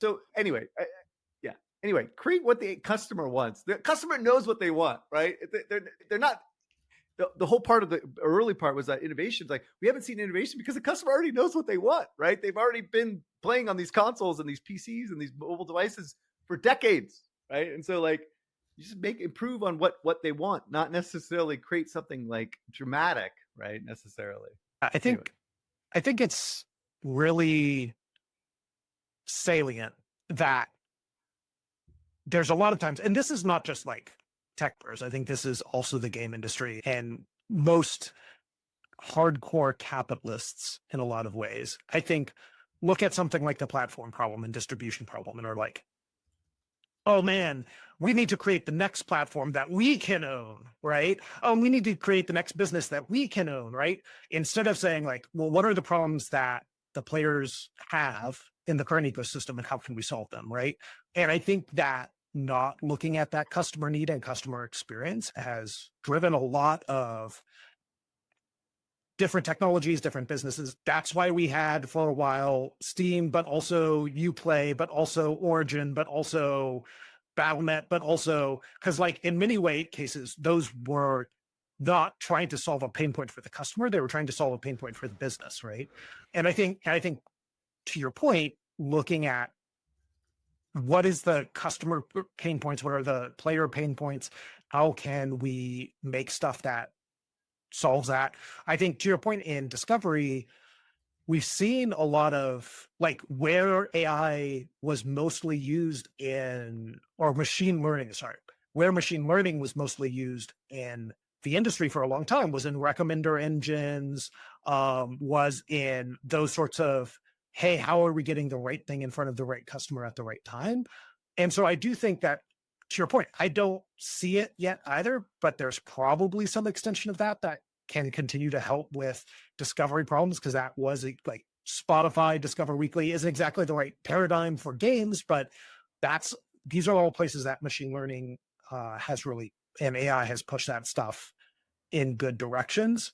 So anyway, yeah. Anyway, create what the customer wants. The customer knows what they want, right? They're not. The whole part of the early part was that innovations. Like we haven't seen innovation because the customer already knows what they want, right? They've already been playing on these consoles and these PCs and these mobile devices for decades, right? And so like you just make improve on what they want, not necessarily create something like dramatic, right? Necessarily. I Anyway, think I think it's really salient that there's a lot of times, and this is not just like tech players. I think this is also the game industry and most hardcore capitalists in a lot of ways. I think look at something like the platform problem and distribution problem and are like, oh man, we need to create the next platform that we can own, right? Oh, we need to create the next business that we can own, right? Instead of saying like, well, what are the problems that the players have in the current ecosystem and how can we solve them, right? And I think that not looking at that customer need and customer experience has driven a lot of different technologies, different businesses. That's why we had for a while Steam, but also Uplay, but also Origin, but also Battle.net, but also because like in many way cases, those were not trying to solve a pain point for the customer. They were trying to solve a pain point for the business, right? And I think to your point, looking at what is the customer pain points, what are the player pain points, how can we make stuff that solves that. I think to your point in discovery, we've seen a lot of like where AI was mostly used in, or machine learning, sorry, where machine learning was mostly used in the industry for a long time was in recommender engines, was in those sorts of, hey, how are we getting the right thing in front of the right customer at the right time? And so I do think that to your point, I don't see it yet either, but there's probably some extension of that that can continue to help with discovery problems because that was like Spotify Discover Weekly isn't exactly the right paradigm for games, but that's these are all places that machine learning has really and AI has pushed that stuff in good directions.